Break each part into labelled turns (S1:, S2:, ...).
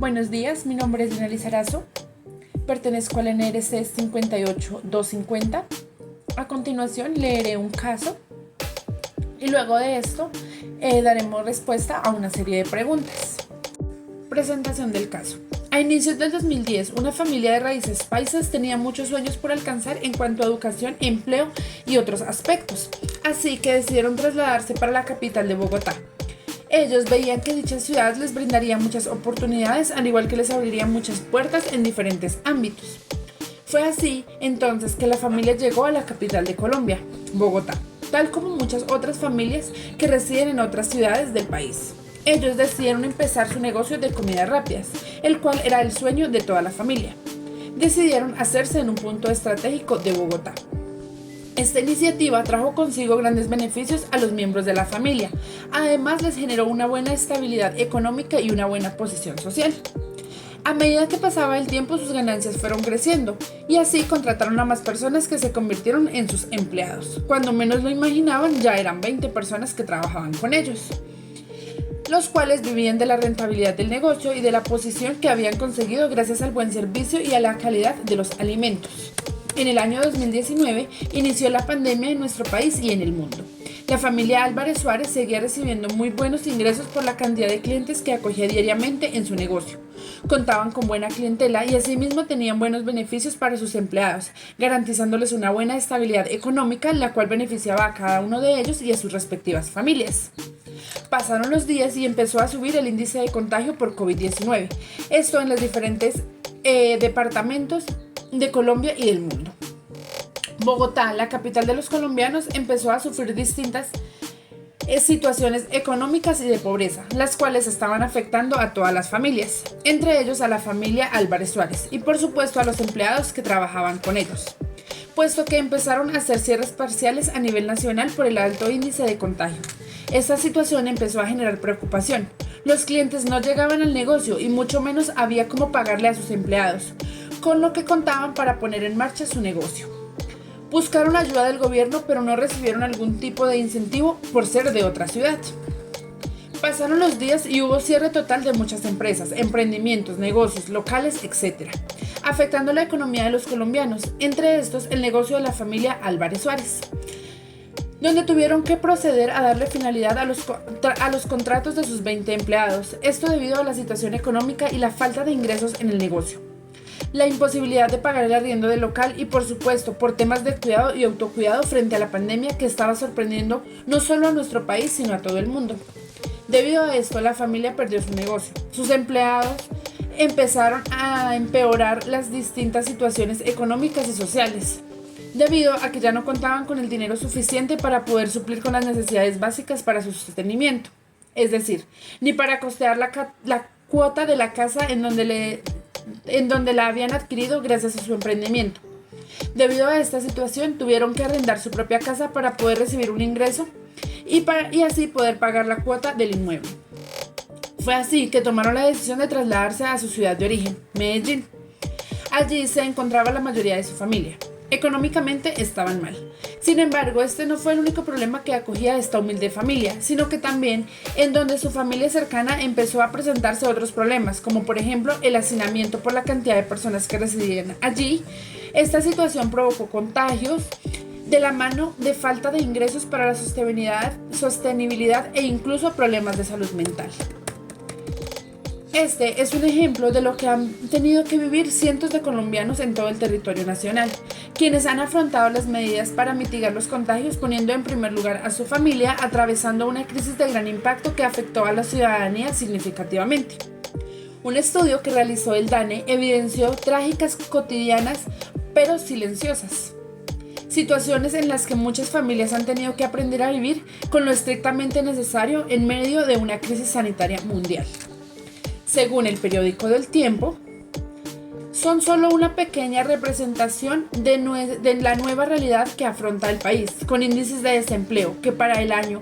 S1: Buenos días, mi nombre es Lina Lizarazo, pertenezco al NRC 58250. A continuación leeré un caso y luego de esto daremos respuesta a una serie de preguntas. Presentación del caso. A inicios del 2010, una familia de raíces paisas tenía muchos sueños por alcanzar en cuanto a educación, empleo y otros aspectos, así que decidieron trasladarse para la capital de Bogotá. Ellos veían que dicha ciudad les brindaría muchas oportunidades, al igual que les abriría muchas puertas en diferentes ámbitos. Fue así entonces que la familia llegó a la capital de Colombia, Bogotá, tal como muchas otras familias que residen en otras ciudades del país. Ellos decidieron empezar su negocio de comidas rápidas, el cual era el sueño de toda la familia. Decidieron hacerse en un punto estratégico de Bogotá. Esta iniciativa trajo consigo grandes beneficios a los miembros de la familia. Además, les generó una buena estabilidad económica y una buena posición social. A medida que pasaba el tiempo, sus ganancias fueron creciendo y así contrataron a más personas que se convirtieron en sus empleados. Cuando menos lo imaginaban, ya eran 20 personas que trabajaban con ellos, los cuales vivían de la rentabilidad del negocio y de la posición que habían conseguido gracias al buen servicio y a la calidad de los alimentos. En el año 2019 inició la pandemia en nuestro país y en el mundo. La familia Álvarez Suárez seguía recibiendo muy buenos ingresos por la cantidad de clientes que acogía diariamente en su negocio. Contaban con buena clientela y asimismo tenían buenos beneficios para sus empleados, garantizándoles una buena estabilidad económica, la cual beneficiaba a cada uno de ellos y a sus respectivas familias. Pasaron los días y empezó a subir el índice de contagio por COVID-19, esto en los diferentes departamentos de Colombia y del mundo. Bogotá, la capital de los colombianos, empezó a sufrir distintas situaciones económicas y de pobreza, las cuales estaban afectando a todas las familias, entre ellos a la familia Álvarez Suárez y por supuesto a los empleados que trabajaban con ellos, puesto que empezaron a hacer cierres parciales a nivel nacional por el alto índice de contagio. Esta situación empezó a generar preocupación. Los clientes no llegaban al negocio y mucho menos había cómo pagarle a sus empleados, con lo que contaban para poner en marcha su negocio. Buscaron ayuda del gobierno, pero no recibieron algún tipo de incentivo por ser de otra ciudad. Pasaron los días y hubo cierre total de muchas empresas, emprendimientos, negocios, locales, etc., afectando la economía de los colombianos, entre estos el negocio de la familia Álvarez Suárez, donde tuvieron que proceder a darle finalidad a los contratos de sus 20 empleados, esto debido a la situación económica y la falta de ingresos en el negocio, la imposibilidad de pagar el arriendo del local y por supuesto por temas de cuidado y autocuidado frente a la pandemia que estaba sorprendiendo no solo a nuestro país sino a todo el mundo. Debido a esto, la familia perdió su negocio. Sus empleados empezaron a empeorar las distintas situaciones económicas y sociales, debido a que ya no contaban con el dinero suficiente para poder suplir con las necesidades básicas para su sostenimiento, es decir, ni para costear la cuota de la casa en donde la habían adquirido gracias a su emprendimiento. Debido a esta situación, tuvieron que arrendar su propia casa para poder recibir un ingreso y así poder pagar la cuota del inmueble. Fue así que tomaron la decisión de trasladarse a su ciudad de origen, Medellín. Allí se encontraba la mayoría de su familia. Económicamente estaban mal. Sin embargo, este no fue el único problema que acogía a esta humilde familia, sino que también en donde su familia cercana empezó a presentarse otros problemas, como por ejemplo el hacinamiento por la cantidad de personas que residían allí. Esta situación provocó contagios de la mano de falta de ingresos para la sostenibilidad e incluso problemas de salud mental. Este es un ejemplo de lo que han tenido que vivir cientos de colombianos en todo el territorio nacional, quienes han afrontado las medidas para mitigar los contagios poniendo en primer lugar a su familia, atravesando una crisis de gran impacto que afectó a la ciudadanía significativamente. Un estudio que realizó el DANE evidenció trágicas cotidianas pero silenciosas, situaciones en las que muchas familias han tenido que aprender a vivir con lo estrictamente necesario en medio de una crisis sanitaria mundial. Según el periódico del Tiempo, son solo una pequeña representación de la nueva realidad que afronta el país, con índices de desempleo que para el año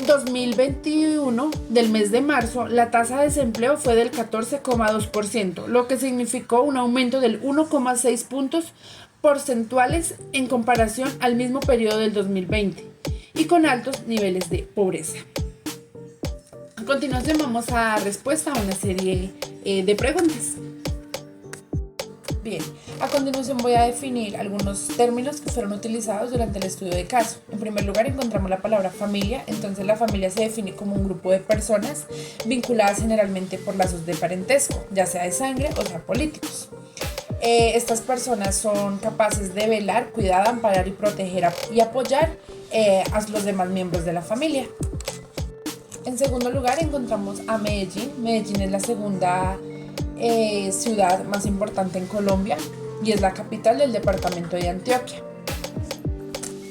S1: 2021, del mes de marzo, la tasa de desempleo fue del 14,2%, lo que significó un aumento del 1,6 puntos porcentuales en comparación al mismo periodo del 2020, y con altos niveles de pobreza. A continuación vamos a dar respuesta a una serie de preguntas. Bien, a continuación voy a definir algunos términos que fueron utilizados durante el estudio de caso. En primer lugar encontramos la palabra familia. Entonces la familia se define como un grupo de personas vinculadas generalmente por lazos de parentesco, ya sea de sangre o sea políticos. Estas personas son capaces de velar, cuidar, amparar y proteger y apoyar a los demás miembros de la familia. En segundo lugar encontramos a Medellín. Medellín es la segunda ciudad más importante en Colombia y es la capital del departamento de Antioquia.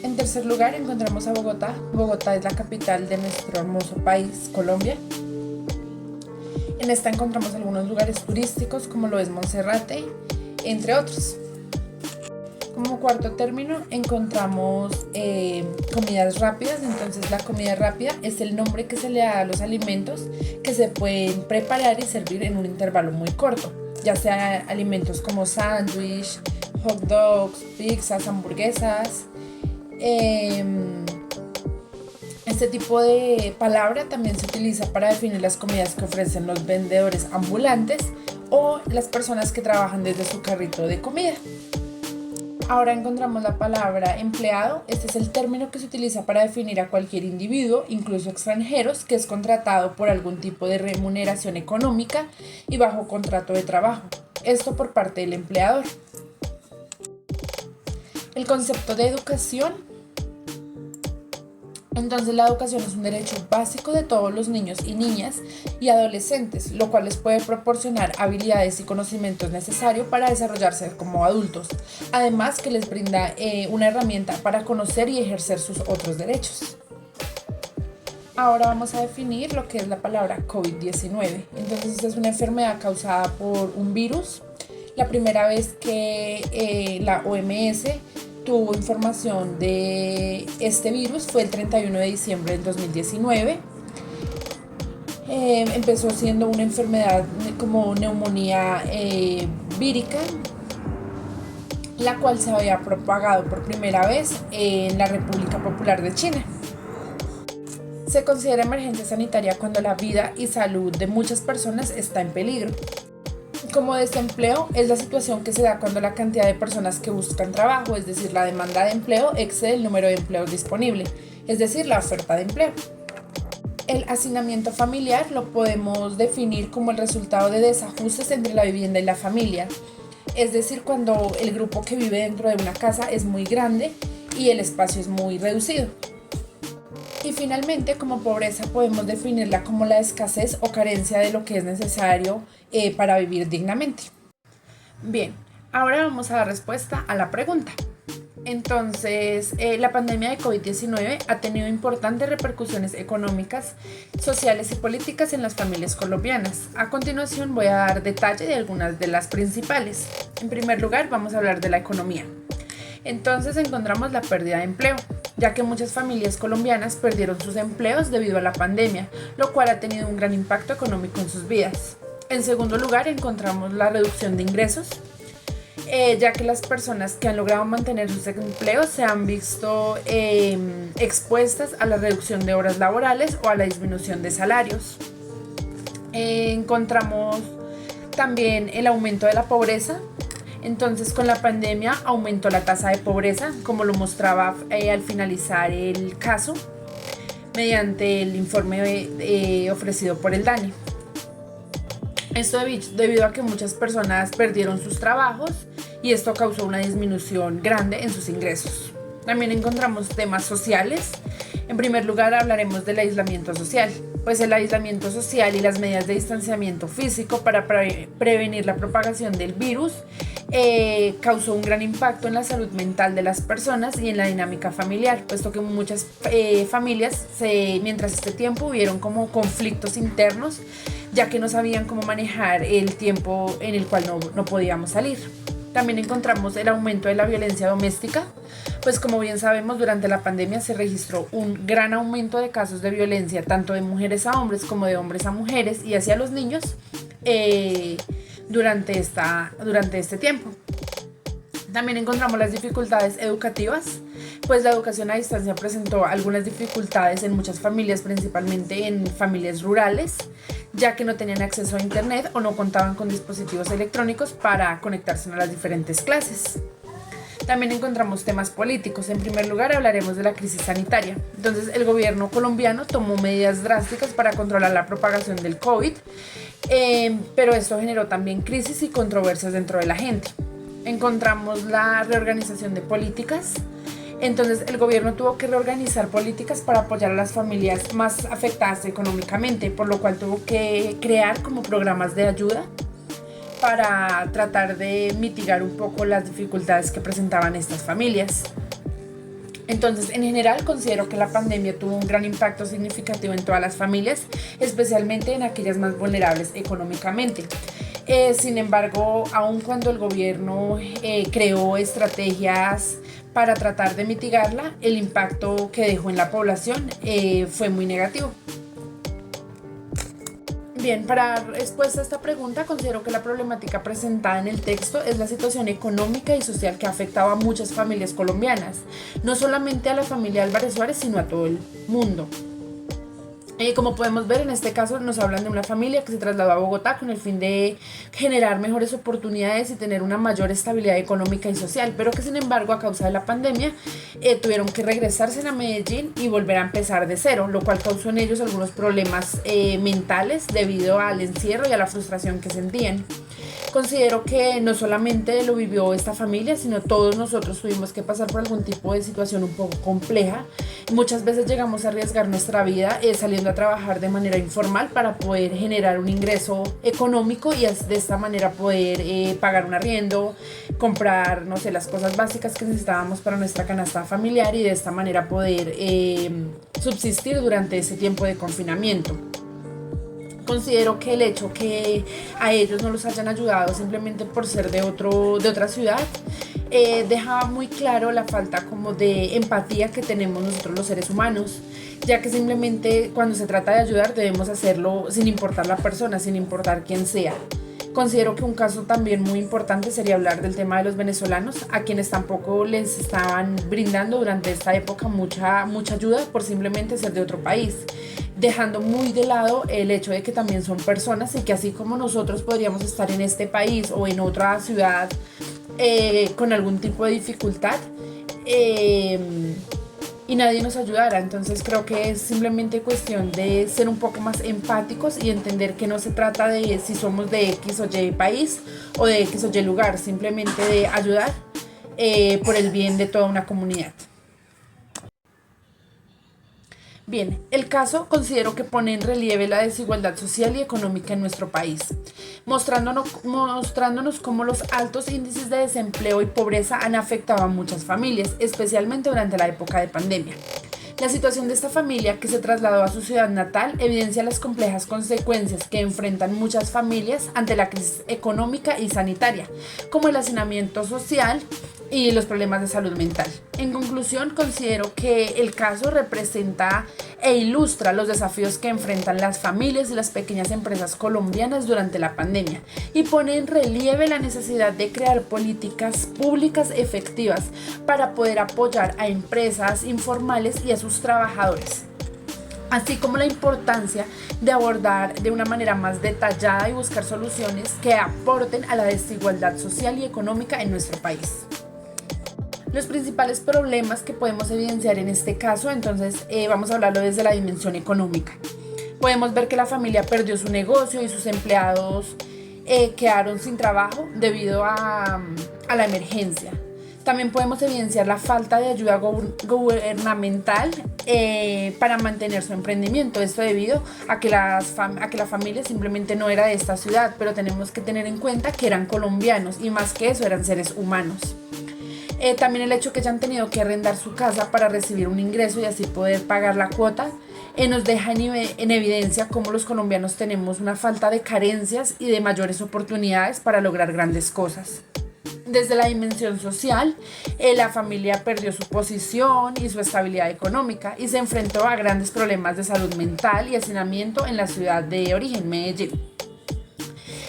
S1: En tercer lugar encontramos a Bogotá. Bogotá es la capital de nuestro hermoso país, Colombia. En esta encontramos algunos lugares turísticos como lo es Monserrate, entre otros. Como cuarto término encontramos comidas rápidas. Entonces la comida rápida es el nombre que se le da a los alimentos que se pueden preparar y servir en un intervalo muy corto, ya sea alimentos como sándwich, hot dogs, pizzas, hamburguesas. Este tipo de palabra también se utiliza para definir las comidas que ofrecen los vendedores ambulantes o las personas que trabajan desde su carrito de comida. Ahora encontramos la palabra empleado. Este es el término que se utiliza para definir a cualquier individuo, incluso extranjeros, que es contratado por algún tipo de remuneración económica y bajo contrato de trabajo. Esto por parte del empleador. El concepto de educación. Entonces la educación es un derecho básico de todos los niños y niñas y adolescentes, lo cual les puede proporcionar habilidades y conocimientos necesarios para desarrollarse como adultos, además que les brinda una herramienta para conocer y ejercer sus otros derechos. Ahora vamos a definir lo que es la palabra COVID-19. Entonces esta es una enfermedad causada por un virus. La primera vez que la OMS tuvo información de este virus fue el 31 de diciembre del 2019. Empezó siendo una enfermedad como neumonía vírica, la cual se había propagado por primera vez en la República Popular de China. Se considera emergencia sanitaria cuando la vida y salud de muchas personas está en peligro. Como desempleo es la situación que se da cuando la cantidad de personas que buscan trabajo, es decir, la demanda de empleo, excede el número de empleos disponible, es decir, la oferta de empleo. El hacinamiento familiar lo podemos definir como el resultado de desajustes entre la vivienda y la familia, es decir, cuando el grupo que vive dentro de una casa es muy grande y el espacio es muy reducido. Y finalmente, como pobreza podemos definirla como la escasez o carencia de lo que es necesario para vivir dignamente. Bien, ahora vamos a dar respuesta a la pregunta. Entonces, la pandemia de COVID-19 ha tenido importantes repercusiones económicas, sociales y políticas en las familias colombianas. A continuación voy a dar detalle de algunas de las principales. En primer lugar, vamos a hablar de la economía. Entonces encontramos la pérdida de empleo, ya que muchas familias colombinas perdieron sus empleos debido a la pandemia, lo cual ha tenido un gran impacto económico en sus vidas. En segundo lugar, encontramos la reducción de ingresos, ya que las personas que han logrado mantener sus empleos se han visto expuestas a la reducción de horas laborales o a la disminución de salarios. Encontramos también el aumento de la pobreza. Entonces, con la pandemia aumentó la tasa de pobreza, como lo mostraba al finalizar el caso, mediante el informe ofrecido por el DANE. Esto debido a que muchas personas perdieron sus trabajos y esto causó una disminución grande en sus ingresos. También encontramos temas sociales. En primer lugar, hablaremos del aislamiento social. Pues el aislamiento social y las medidas de distanciamiento físico para prevenir la propagación del virus causó un gran impacto en la salud mental de las personas y en la dinámica familiar, puesto que muchas familias mientras este tiempo hubieron como conflictos internos, ya que no sabían cómo manejar el tiempo en el cual no podíamos salir. También encontramos el aumento de la violencia doméstica, pues como bien sabemos, durante la pandemia se registró un gran aumento de casos de violencia, tanto de mujeres a hombres como de hombres a mujeres y hacia los niños durante este tiempo. También encontramos las dificultades educativas, pues la educación a distancia presentó algunas dificultades en muchas familias, principalmente en familias rurales, ya que no tenían acceso a internet o no contaban con dispositivos electrónicos para conectarse a las diferentes clases. También encontramos temas políticos. En primer lugar, hablaremos de la crisis sanitaria. Entonces, el gobierno colombiano tomó medidas drásticas para controlar la propagación del COVID, pero esto generó también crisis y controversias dentro de la gente. Encontramos la reorganización de políticas. Entonces, el gobierno tuvo que reorganizar políticas para apoyar a las familias más afectadas económicamente, por lo cual tuvo que crear como programas de ayuda para tratar de mitigar un poco las dificultades que presentaban estas familias. Entonces, en general, considero que la pandemia tuvo un gran impacto significativo en todas las familias, especialmente en aquellas más vulnerables económicamente. Sin embargo, aun cuando el gobierno creó estrategias para tratar de mitigarla, el impacto que dejó en la población fue muy negativo. Bien, para dar respuesta a esta pregunta, considero que la problemática presentada en el texto es la situación económica y social que ha afectado a muchas familias colombianas, no solamente a la familia Álvarez Suárez, sino a todo el mundo. Como podemos ver, en este caso nos hablan de una familia que se trasladó a Bogotá con el fin de generar mejores oportunidades y tener una mayor estabilidad económica y social, pero que sin embargo a causa de la pandemia tuvieron que regresarse a Medellín y volver a empezar de cero, lo cual causó en ellos algunos problemas mentales debido al encierro y a la frustración que sentían. Considero que no solamente lo vivió esta familia, sino todos nosotros tuvimos que pasar por algún tipo de situación un poco compleja. Muchas veces llegamos a arriesgar nuestra vida saliendo a trabajar de manera informal para poder generar un ingreso económico y de esta manera poder pagar un arriendo, comprar, no sé, las cosas básicas que necesitábamos para nuestra canasta familiar y de esta manera poder subsistir durante ese tiempo de confinamiento. Considero que el hecho que a ellos no los hayan ayudado simplemente por ser de otra ciudad deja muy claro la falta como de empatía que tenemos nosotros los seres humanos, ya que simplemente cuando se trata de ayudar debemos hacerlo sin importar la persona, sin importar quién sea. Considero que un caso también muy importante sería hablar del tema de los venezolanos, a quienes tampoco les estaban brindando durante esta época mucha ayuda por simplemente ser de otro país, dejando muy de lado el hecho de que también son personas y que así como nosotros podríamos estar en este país o en otra ciudad con algún tipo de dificultad y nadie nos ayudara. Entonces creo que es simplemente cuestión de ser un poco más empáticos y entender que no se trata de si somos de X o Y país o de X o Y lugar, simplemente de ayudar por el bien de toda una comunidad. Bien, el caso considero que pone en relieve la desigualdad social y económica en nuestro país, mostrándonos cómo los altos índices de desempleo y pobreza han afectado a muchas familias, especialmente durante la época de pandemia. La situación de esta familia, que se trasladó a su ciudad natal, evidencia las complejas consecuencias que enfrentan muchas familias ante la crisis económica y sanitaria, como el hacinamiento social y los problemas de salud mental. En conclusión, considero que el caso representa e ilustra los desafíos que enfrentan las familias y las pequeñas empresas colombianas durante la pandemia y pone en relieve la necesidad de crear políticas públicas efectivas para poder apoyar a empresas informales y a sus trabajadores, así como la importancia de abordar de una manera más detallada y buscar soluciones que aporten a la desigualdad social y económica en nuestro país. Los principales problemas que podemos evidenciar en este caso, entonces vamos a hablarlo desde la dimensión económica. Podemos ver que la familia perdió su negocio y sus empleados quedaron sin trabajo debido a la emergencia. También podemos evidenciar la falta de ayuda gubernamental para mantener su emprendimiento. Esto debido a que la familia simplemente no era de esta ciudad, pero tenemos que tener en cuenta que eran colombianos y más que eso eran seres humanos. También el hecho que hayan tenido que arrendar su casa para recibir un ingreso y así poder pagar la cuota nos deja en evidencia cómo los colombianos tenemos una falta de carencias y de mayores oportunidades para lograr grandes cosas. Desde la dimensión social, la familia perdió su posición y su estabilidad económica y se enfrentó a grandes problemas de salud mental y hacinamiento en la ciudad de origen, Medellín.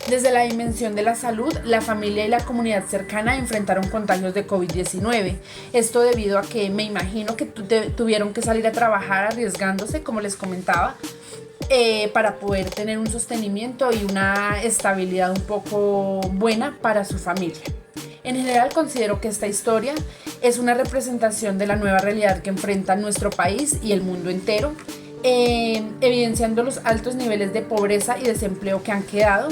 S1: Desde la dimensión de la salud, la familia y la comunidad cercana enfrentaron contagios de COVID-19. Esto debido a que me imagino que tuvieron que salir a trabajar arriesgándose, como les comentaba, para poder tener un sostenimiento y una estabilidad un poco buena para su familia. En general, considero que esta historia es una representación de la nueva realidad que enfrenta nuestro país y el mundo entero, evidenciando los altos niveles de pobreza y desempleo que han quedado.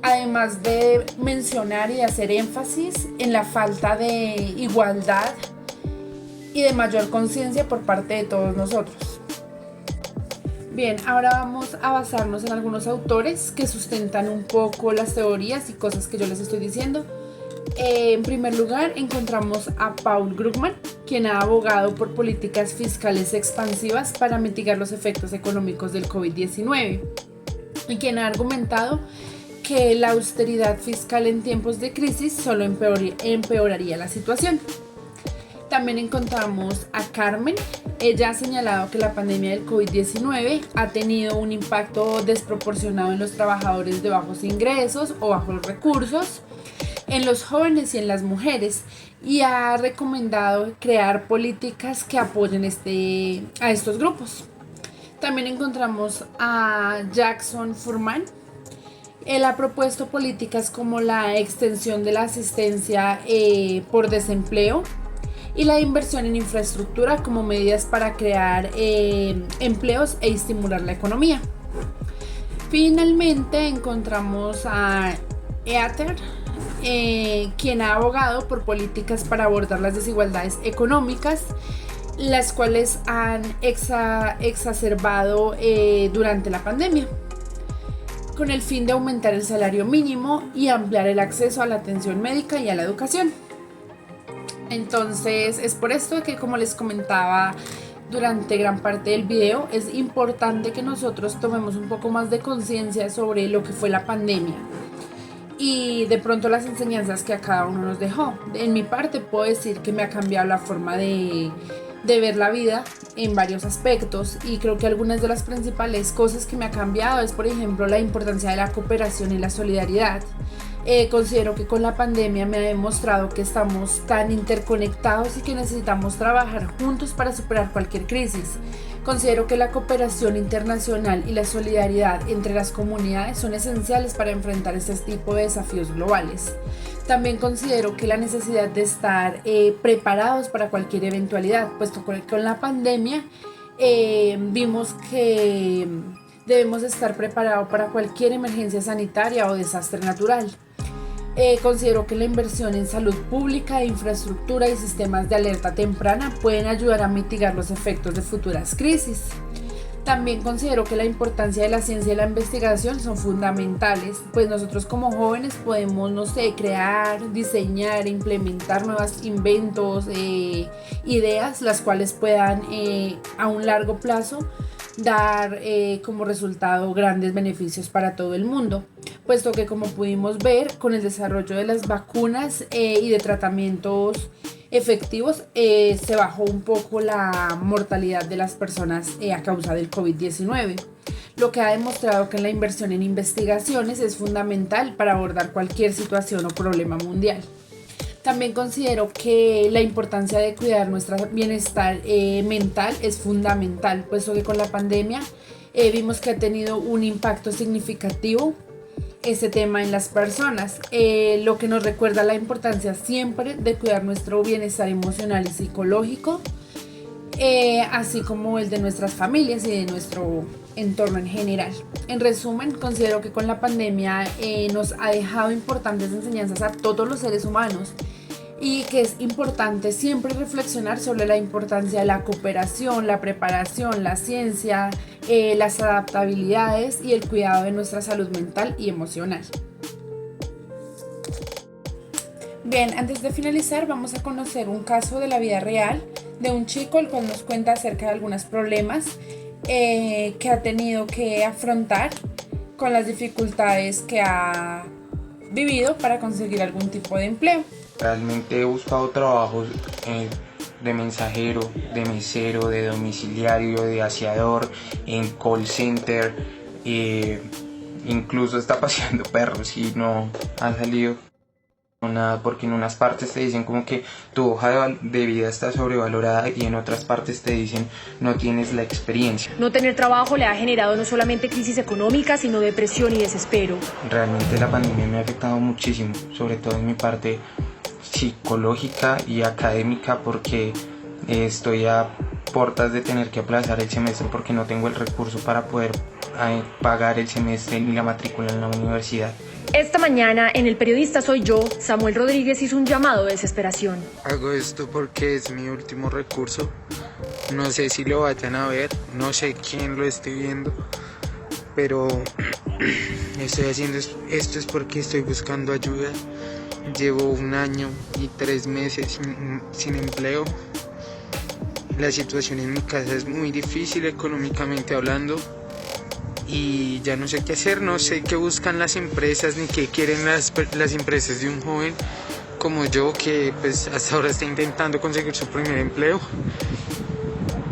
S1: Además de mencionar y de hacer énfasis en la falta de igualdad y de mayor conciencia por parte de todos nosotros. Bien, ahora vamos a basarnos en algunos autores que sustentan un poco las teorías y cosas que yo les estoy diciendo. En primer lugar, encontramos a Paul Krugman, quien ha abogado por políticas fiscales expansivas para mitigar los efectos económicos del COVID-19 y quien ha argumentado que la austeridad fiscal en tiempos de crisis solo empeoraría la situación. También encontramos a Carmen. Ella ha señalado que la pandemia del COVID-19 ha tenido un impacto desproporcionado en los trabajadores de bajos ingresos o bajos recursos, en los jóvenes y en las mujeres, y ha recomendado crear políticas que apoyen a estos grupos. También encontramos a Jackson Furman. Él ha propuesto políticas como la extensión de la asistencia por desempleo y la inversión en infraestructura como medidas para crear empleos e estimular la economía. Finalmente encontramos a Eather, quien ha abogado por políticas para abordar las desigualdades económicas, las cuales han exacerbado durante la pandemia, con el fin de aumentar el salario mínimo y ampliar el acceso a la atención médica y a la educación. Entonces, es por esto que, como les comentaba durante gran parte del video, es importante que nosotros tomemos un poco más de conciencia sobre lo que fue la pandemia y de pronto las enseñanzas que a cada uno nos dejó. En mi parte puedo decir que me ha cambiado la forma de ver la vida en varios aspectos, y creo que algunas de las principales cosas que me ha cambiado es, por ejemplo, la importancia de la cooperación y la solidaridad. Considero que con la pandemia me ha demostrado que estamos tan interconectados y que necesitamos trabajar juntos para superar cualquier crisis. Considero que la cooperación internacional y la solidaridad entre las comunidades son esenciales para enfrentar este tipo de desafíos globales. También considero que la necesidad de estar preparados para cualquier eventualidad, puesto que con la pandemia vimos que debemos estar preparados para cualquier emergencia sanitaria o desastre natural. Considero que la inversión en salud pública, infraestructura y sistemas de alerta temprana pueden ayudar a mitigar los efectos de futuras crisis. También considero que la importancia de la ciencia y la investigación son fundamentales, pues nosotros como jóvenes podemos, crear, diseñar, implementar nuevos inventos, ideas, las cuales puedan a un largo plazo dar como resultado grandes beneficios para todo el mundo, puesto que, como pudimos ver, con el desarrollo de las vacunas y de tratamientos efectivos, se bajó un poco la mortalidad de las personas a causa del COVID-19, lo que ha demostrado que la inversión en investigaciones es fundamental para abordar cualquier situación o problema mundial. También considero que la importancia de cuidar nuestro bienestar mental es fundamental, puesto que con la pandemia vimos que ha tenido un impacto significativo este tema en las personas, lo que nos recuerda la importancia siempre de cuidar nuestro bienestar emocional y psicológico, así como el de nuestras familias y de nuestro entorno en general. En resumen, considero que con la pandemia nos ha dejado importantes enseñanzas a todos los seres humanos, y que es importante siempre reflexionar sobre la importancia de la cooperación, la preparación, la ciencia, las adaptabilidades y el cuidado de nuestra salud mental y emocional. Bien, antes de finalizar, vamos a conocer un caso de la vida real de un chico, el cual nos cuenta acerca de algunos problemas que ha tenido que afrontar con las dificultades que ha vivido para conseguir algún tipo de empleo.
S2: Realmente he buscado trabajos de mensajero, de mesero, de domiciliario, de aseador, en call center, incluso está paseando perros y no ha salido nada, porque en unas partes te dicen como que tu hoja de vida está sobrevalorada y en otras partes te dicen no tienes la experiencia.
S3: No tener trabajo le ha generado no solamente crisis económica, sino depresión y desespero.
S2: Realmente la pandemia me ha afectado muchísimo, sobre todo en mi parte psicológica y académica, porque estoy a puertas de tener que aplazar el semestre porque no tengo el recurso para poder pagar el semestre ni la matrícula en la universidad.
S3: Esta mañana, en El Periodista Soy Yo, Samuel Rodríguez hizo un llamado de desesperación.
S4: Hago esto porque es mi último recurso. No sé si lo vayan a ver, no sé quién lo esté viendo, pero estoy haciendo esto es porque estoy buscando ayuda. Llevo 1 año y 3 meses sin empleo. La situación en mi casa es muy difícil económicamente hablando. Y ya no sé qué hacer, no sé qué buscan las empresas ni qué quieren las empresas de un joven como yo, que pues hasta ahora está intentando conseguir su primer empleo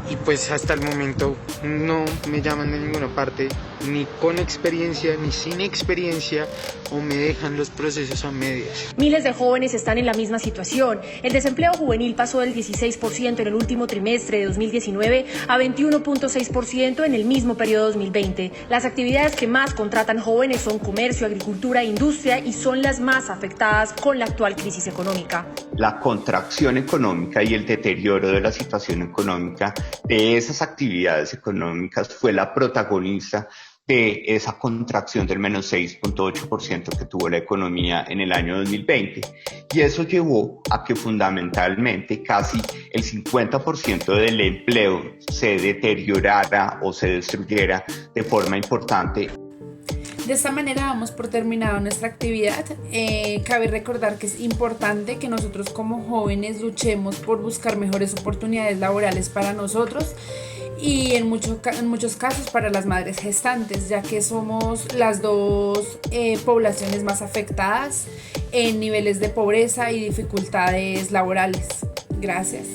S4: y pues hasta el momento no me llaman de ninguna parte, ni con experiencia ni sin experiencia, o me dejan los procesos a medias.
S3: Miles de jóvenes están en la misma situación. El desempleo juvenil pasó del 16% en el último trimestre de 2019 a 21.6% en el mismo periodo 2020. Las actividades que más contratan jóvenes son comercio, agricultura e industria, y son las más afectadas con la actual crisis económica.
S5: La contracción económica y el deterioro de la situación económica de esas actividades económicas fue la protagonista de esa contracción del menos 6.8% que tuvo la economía en el año 2020. Y eso llevó a que fundamentalmente casi el 50% del empleo se deteriorara o se destruyera de forma importante.
S1: De esta manera damos por terminada nuestra actividad. Cabe recordar que es importante que nosotros como jóvenes luchemos por buscar mejores oportunidades laborales para nosotros y en muchos casos para las madres gestantes, ya que somos las dos poblaciones más afectadas en niveles de pobreza y dificultades laborales. Gracias.